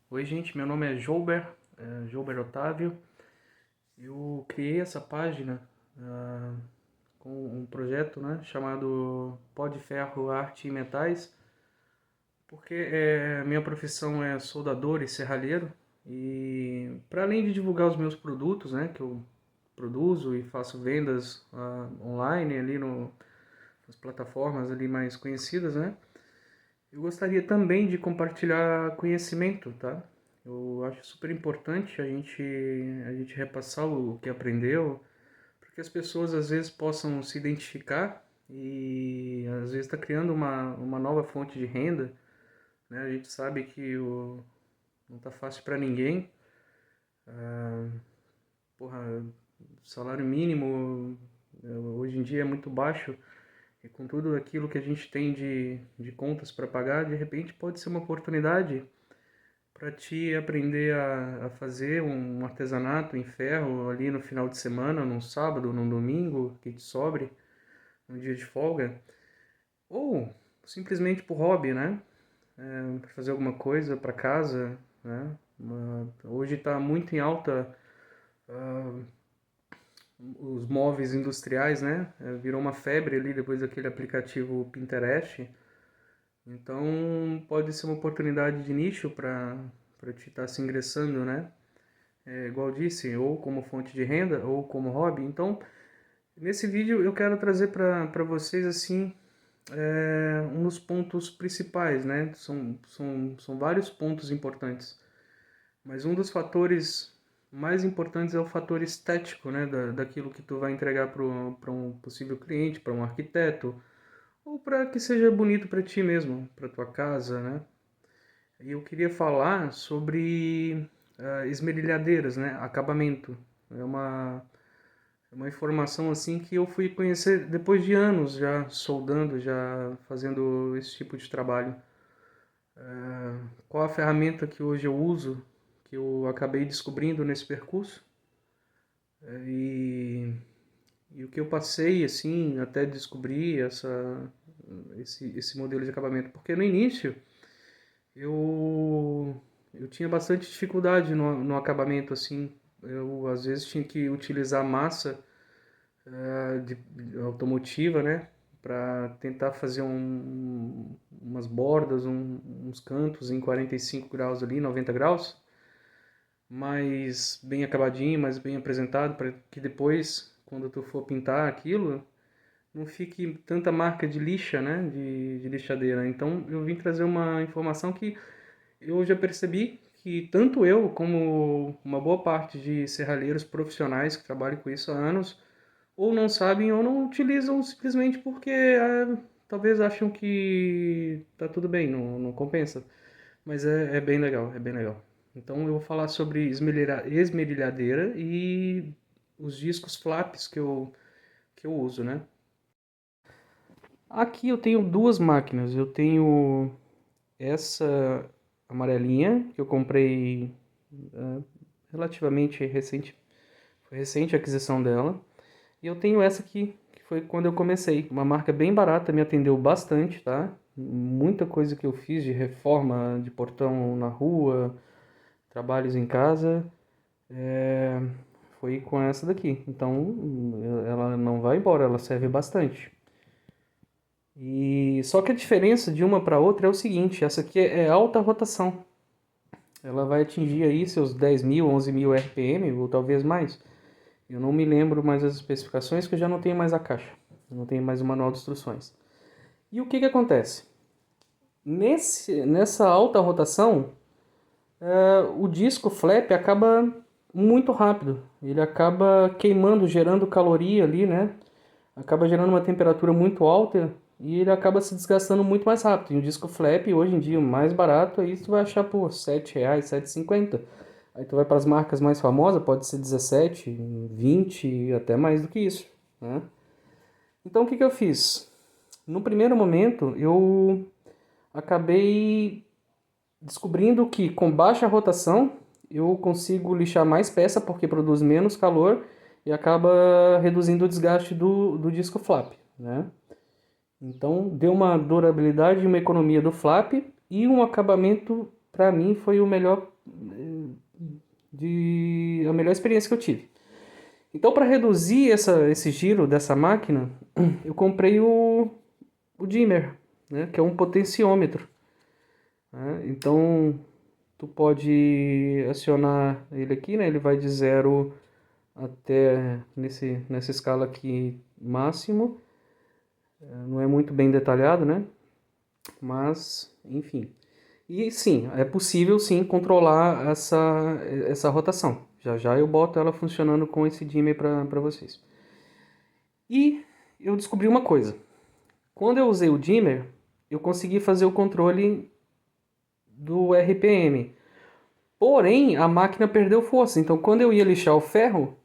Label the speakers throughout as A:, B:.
A: Oi, gente, meu nome é Joubert, Joubert Otávio. Eu criei essa página com um projeto, né, chamado Pó de Ferro, Arte e Metais, porque minha profissão é soldador e serralheiro, e para além de divulgar os meus produtos, né, que eu produzo e faço vendas online ali nas plataformas ali mais conhecidas, né, eu gostaria também de compartilhar conhecimento, tá? Eu acho super importante a gente repassar o que aprendeu, para que as pessoas às vezes possam se identificar e às vezes está criando uma nova fonte de renda, né? A gente sabe que não tá fácil para ninguém. Porra, salário mínimo hoje em dia é muito baixo e com tudo aquilo que a gente tem de contas para pagar, de repente pode ser uma oportunidade para te aprender a fazer um artesanato em ferro ali no final de semana, num sábado, num domingo, que te sobre, num dia de folga, ou simplesmente por hobby, né? Para fazer alguma coisa para casa, né? Hoje está muito em alta os móveis industriais, né? Virou uma febre ali depois daquele aplicativo Pinterest. Então pode ser uma oportunidade de nicho para te estar se ingressando, né? Igual disse, ou como fonte de renda ou como hobby. Então, nesse vídeo eu quero trazer para vocês assim um dos pontos principais, né? São vários pontos importantes, mas um dos fatores mais importantes é o fator estético, né? Daquilo que tu vai entregar para um possível cliente, para um arquiteto, ou para que seja bonito para ti mesmo, para tua casa, né? E eu queria falar sobre esmerilhadeiras, né? Acabamento. É uma informação assim que eu fui conhecer depois de anos já soldando, já fazendo esse tipo de trabalho. Qual a ferramenta que hoje eu uso, que eu acabei descobrindo nesse percurso e, e o que eu passei assim até descobrir esse modelo de acabamento. Porque no início eu tinha bastante dificuldade no acabamento assim. Eu às vezes tinha que utilizar massa de automotiva, né? Para tentar fazer umas bordas, uns cantos em 45 graus ali, 90 graus, mais bem acabadinho, mais bem apresentado, para que depois, quando tu for pintar aquilo, não fique tanta marca de lixa, né? De lixadeira. Então eu vim trazer uma informação que eu já percebi que tanto eu como uma boa parte de serralheiros profissionais que trabalham com isso há anos ou não sabem ou não utilizam simplesmente porque talvez acham que tá tudo bem, não compensa. Mas é bem legal, é bem legal. Então eu vou falar sobre esmerilhadeira e os discos flaps que eu uso, né? Aqui eu tenho duas máquinas. Eu tenho essa amarelinha que eu comprei eh, relativamente recente. Foi recente a aquisição dela. E eu tenho essa aqui, que foi quando eu comecei. Uma marca bem barata, me atendeu bastante, tá? Muita coisa que eu fiz de reforma de portão na rua, trabalhos em casa, é, foi com essa daqui. Então, ela não vai embora, ela serve bastante. E só que a diferença de uma para outra é o seguinte, essa aqui é alta rotação. Ela vai atingir aí seus 10.000, 11.000 RPM, ou talvez mais. Eu não me lembro mais as especificações, que eu já não tenho mais a caixa. Eu não tenho mais o manual de instruções. E o que acontece? Nessa alta rotação, o disco flap acaba muito rápido. Ele acaba queimando, gerando caloria ali, né? Acaba gerando uma temperatura muito alta e ele acaba se desgastando muito mais rápido. E o disco flap, hoje em dia, o mais barato, aí tu vai achar por R$ 7, R$ 7,50. Aí tu vai para as marcas mais famosas, pode ser 17, 20, até mais do que isso, né? Então o que eu fiz? No primeiro momento, eu acabei descobrindo que com baixa rotação eu consigo lixar mais peça porque produz menos calor e acaba reduzindo o desgaste do disco flap, né? Então deu uma durabilidade e uma economia do flap e um acabamento para mim foi o melhor a melhor experiência que eu tive. Então, para reduzir esse giro dessa máquina, eu comprei o dimmer, né, que é um potenciômetro, né? Então, tu pode acionar ele aqui, né? Ele vai de 0 até nessa escala aqui máximo. Não é muito bem detalhado, né? Mas, enfim. E sim, é possível sim controlar essa rotação. Já já eu boto ela funcionando com esse dimmer para vocês. E eu descobri uma coisa. Quando eu usei o dimmer, eu consegui fazer o controle do RPM. Porém, a máquina perdeu força. Então, quando eu ia lixar o ferro,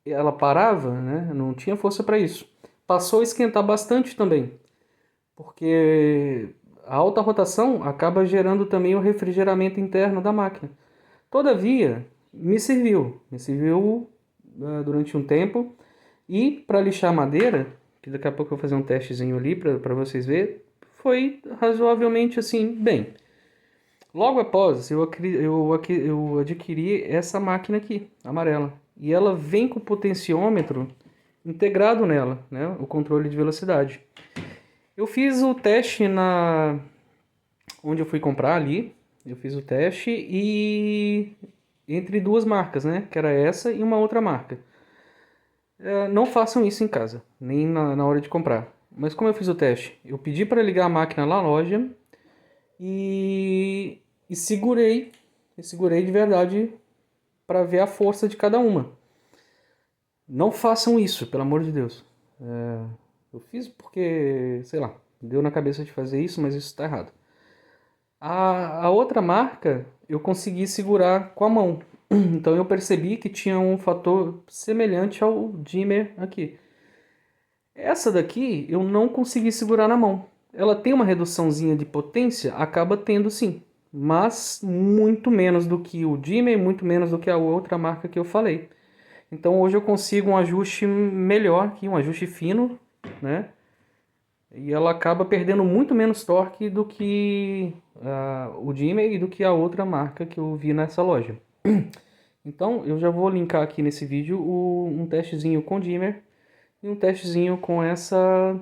A: ela parava, né? Não tinha força para isso. Passou a esquentar bastante também, porque a alta rotação acaba gerando também o refrigeramento interno da máquina. Todavia, me serviu durante um tempo. E para lixar a madeira, que daqui a pouco eu vou fazer um testezinho ali para vocês verem, foi razoavelmente assim, bem. Logo após, eu adquiri essa máquina aqui, amarela. E ela vem com o potenciômetro integrado nela, né? O controle de velocidade. Eu fiz o teste onde eu fui comprar ali. Eu fiz o teste e entre duas marcas, né? Que era essa e uma outra marca. Não façam isso em casa, nem na hora de comprar. Mas como eu fiz o teste, eu pedi para ligar a máquina lá na loja e segurei de verdade para ver a força de cada uma. Não façam isso, pelo amor de Deus. Eu fiz porque, sei lá, deu na cabeça de fazer isso, mas isso está errado. A outra marca eu consegui segurar com a mão. Então eu percebi que tinha um fator semelhante ao dimmer aqui. Essa daqui eu não consegui segurar na mão. Ela tem uma reduçãozinha de potência, acaba tendo sim, mas muito menos do que o dimmer, muito menos do que a outra marca que eu falei. Então hoje eu consigo um ajuste melhor aqui, um ajuste fino, né? E ela acaba perdendo muito menos torque do que o dimmer e do que a outra marca que eu vi nessa loja. Então eu já vou linkar aqui nesse vídeo um testezinho com dimmer e um testezinho com essa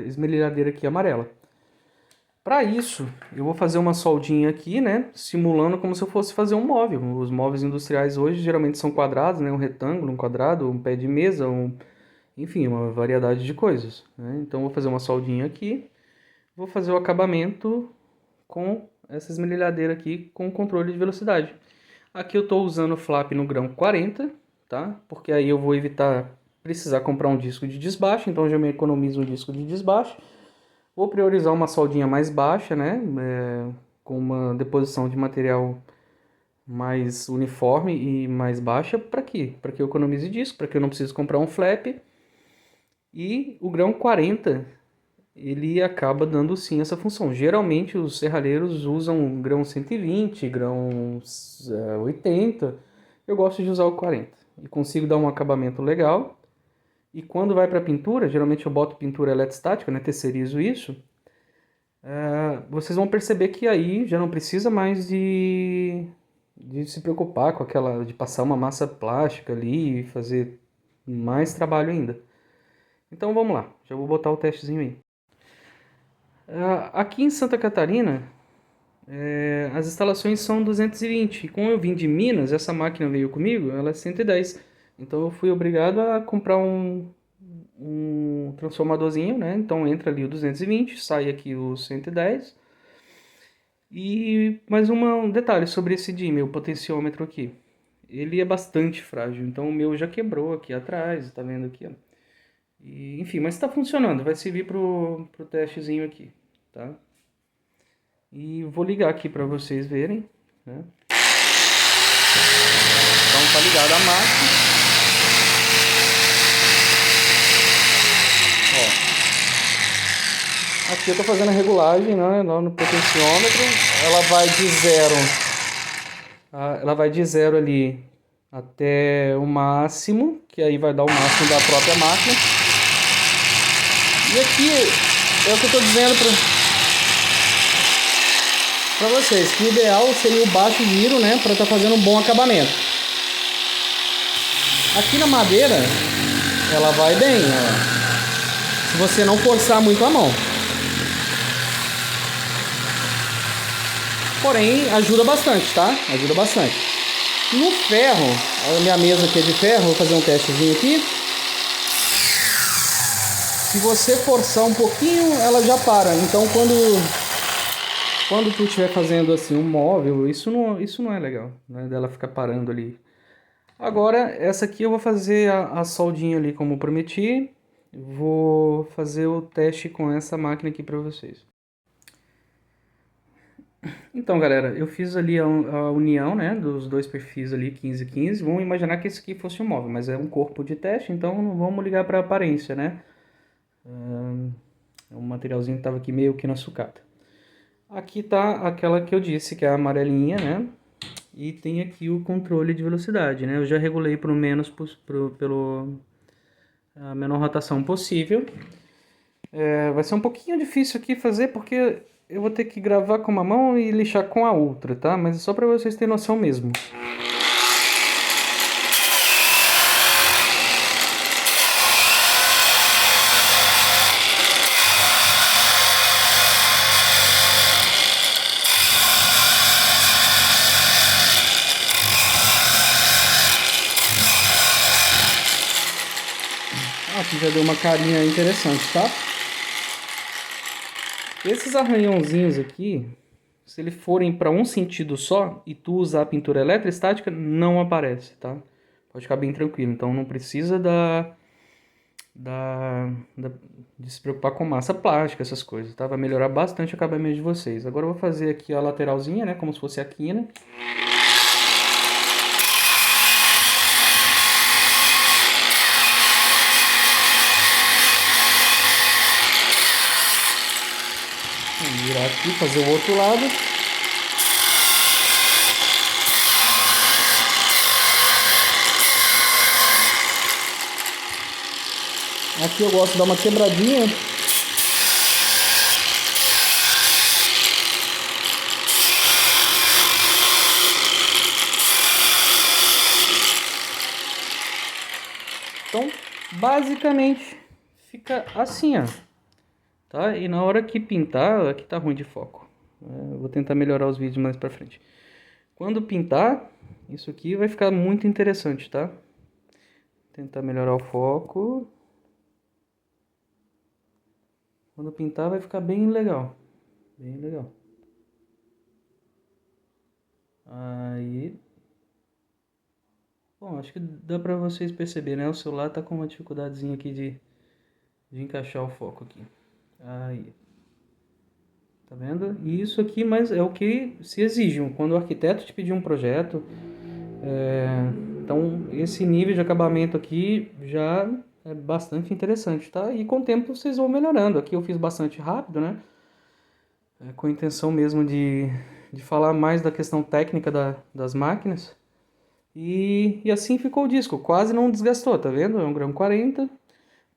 A: esmerilhadeira aqui amarela. Para isso, eu vou fazer uma soldinha aqui, né, simulando como se eu fosse fazer um móvel. Os móveis industriais hoje geralmente são quadrados, né, um retângulo, um quadrado, um pé de mesa, enfim, uma variedade de coisas, né? Então vou fazer uma soldinha aqui, vou fazer o acabamento com essa esmerilhadeira aqui com controle de velocidade. Aqui eu estou usando o flap no grão 40, tá? Porque aí eu vou evitar precisar comprar um disco de desbaste, então eu já me economizo um disco de desbaste. Vou priorizar uma soldinha mais baixa, né? Com uma deposição de material mais uniforme e mais baixa. Para quê? Para que eu economize disco, para que eu não precise comprar um flap. E o grão 40, ele acaba dando sim essa função. Geralmente os serralheiros usam grão 120, grão 80. Eu gosto de usar o 40 e consigo dar um acabamento legal. E quando vai para pintura, geralmente eu boto pintura eletrostática, né? Terceirizo isso. Vocês vão perceber que aí já não precisa mais de se preocupar com de passar uma massa plástica ali e fazer mais trabalho ainda. Então vamos lá, já vou botar o testezinho aí. Aqui em Santa Catarina, as instalações são 220. Como eu vim de Minas, essa máquina veio comigo, ela é 110. Então eu fui obrigado a comprar um transformadorzinho, né? Então entra ali o 220, sai aqui o 110. E mais um detalhe sobre esse dimmer, o potenciômetro aqui. Ele é bastante frágil, então o meu já quebrou aqui atrás, tá vendo aqui, ó. E, enfim, mas está funcionando, vai servir pro testezinho aqui, tá? E vou ligar aqui para vocês verem, né? Então tá ligada a máquina. Aqui eu estou fazendo a regulagem, né, lá no potenciômetro. Ela vai de zero ali até o máximo, que aí vai dar o máximo da própria máquina. E aqui é o que eu estou dizendo para vocês que o ideal seria o baixo giro, né, para estar fazendo um bom acabamento. Aqui na madeira, ela vai bem, ó, se você não forçar muito a mão. Porém, ajuda bastante, tá? Ajuda bastante. No ferro, a minha mesa aqui é de ferro, vou fazer um testezinho aqui. Se você forçar um pouquinho, ela já para. Então, quando tu estiver fazendo assim um móvel, isso não é legal, né? Dela ficar parando ali. Agora, essa aqui eu vou fazer a soldinha ali como prometi. Vou fazer o teste com essa máquina aqui para vocês. Então, galera, eu fiz ali a união, né, dos dois perfis ali, 15 e 15. Vamos imaginar que esse aqui fosse um móvel, mas é um corpo de teste, então não vamos ligar para a aparência, né? É um materialzinho que estava aqui meio que na sucata. Aqui tá aquela que eu disse, que é a amarelinha, né? E tem aqui o controle de velocidade, né? Eu já regulei para o menos, pelo a menor rotação possível. Vai ser um pouquinho difícil aqui fazer, porque eu vou ter que gravar com uma mão e lixar com a outra, tá? Mas é só para vocês terem noção mesmo. Aqui já deu uma carinha interessante, tá? Esses arranhãozinhos aqui, se eles forem para um sentido só e tu usar a pintura eletrostática, não aparece, tá? Pode ficar bem tranquilo. Então não precisa de se preocupar com massa plástica, essas coisas, tá? Vai melhorar bastante o acabamento de vocês. Agora eu vou fazer aqui a lateralzinha, né? Como se fosse a quina. Vou virar aqui, fazer o outro lado. Aqui eu gosto de dar uma quebradinha. Então, basicamente, fica assim, ó. Tá? E na hora que pintar, aqui tá ruim de foco. Eu vou tentar melhorar os vídeos mais pra frente. Quando pintar, isso aqui vai ficar muito interessante, tá? Tentar melhorar o foco. Quando pintar vai ficar bem legal. Bem legal. Aí. Bom, acho que dá pra vocês perceberem, né? O celular tá com uma dificuldadezinha aqui de encaixar o foco aqui. Aí. Tá vendo? E isso aqui, mas é o que se exige. Quando o arquiteto te pedir um projeto, então esse nível de acabamento aqui já é bastante interessante, tá? E com o tempo vocês vão melhorando. Aqui eu fiz bastante rápido, né? Com a intenção mesmo de falar mais da questão técnica das máquinas. E assim ficou o disco, quase não desgastou, tá vendo? É um grão 40.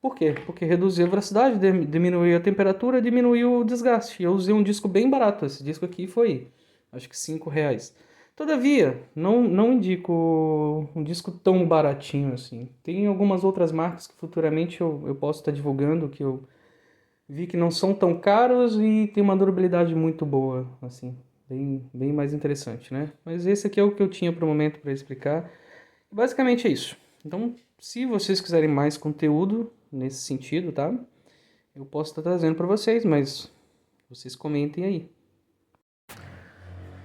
A: Por quê? Porque reduziu a velocidade, diminuiu a temperatura, diminuiu o desgaste. Eu usei um disco bem barato, esse disco aqui foi, acho que R$ 5. Todavia, não indico um disco tão baratinho assim. Tem algumas outras marcas que futuramente eu posso estar divulgando, que eu vi que não são tão caros e tem uma durabilidade muito boa, assim, bem mais interessante, né? Mas esse aqui é o que eu tinha para o momento para explicar. Basicamente é isso. Então, se vocês quiserem mais conteúdo nesse sentido, tá? Eu posso estar trazendo para vocês, mas vocês comentem aí.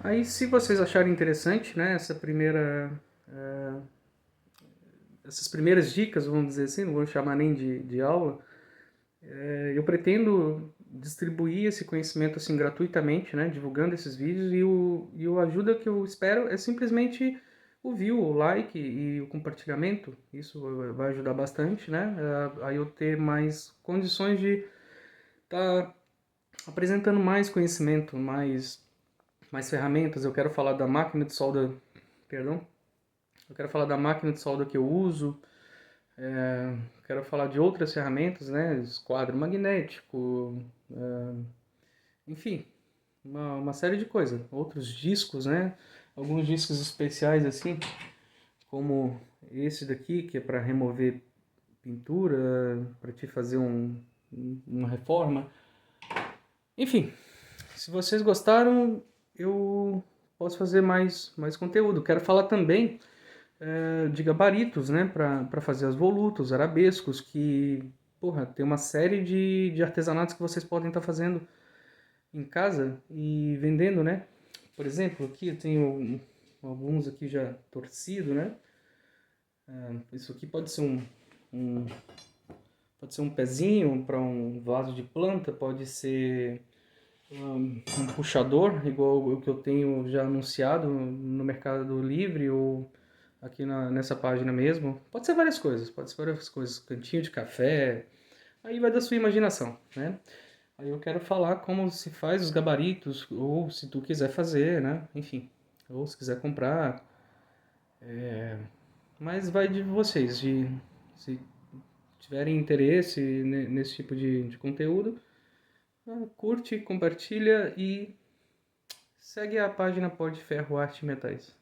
A: Aí, se vocês acharem interessante, né, essas primeiras dicas, vamos dizer assim, não vou chamar nem de aula, eu pretendo distribuir esse conhecimento assim gratuitamente, né, divulgando esses vídeos, e a ajuda que eu espero é simplesmente o view, o like e o compartilhamento. Isso vai ajudar bastante, né, a eu ter mais condições de estar apresentando mais conhecimento, mais ferramentas. Eu quero falar da máquina de solda, perdão, eu quero falar da máquina de solda que eu uso, quero falar de outras ferramentas, né, esquadro magnético, enfim, uma série de coisas. Outros discos, né? Alguns discos especiais assim, como esse daqui, que é para remover pintura, para te fazer uma reforma. Enfim, se vocês gostaram, eu posso fazer mais conteúdo. Quero falar também de gabaritos, né, para fazer as volutas, arabescos, que, porra, tem uma série de artesanatos que vocês podem estar fazendo em casa e vendendo, né? Por exemplo, aqui eu tenho alguns aqui já torcido, né? Isso aqui um pode ser um pezinho para um vaso de planta, pode ser um puxador, igual o que eu tenho já anunciado no Mercado Livre ou aqui nessa página mesmo. Pode ser várias coisas, cantinho de café, aí vai da sua imaginação, né? Aí eu quero falar como se faz os gabaritos, ou se tu quiser fazer, né? Enfim, ou se quiser comprar, mas vai de vocês, de se tiverem interesse nesse tipo de conteúdo, curte, compartilha e segue a página Pó de Ferro Arte e Metais.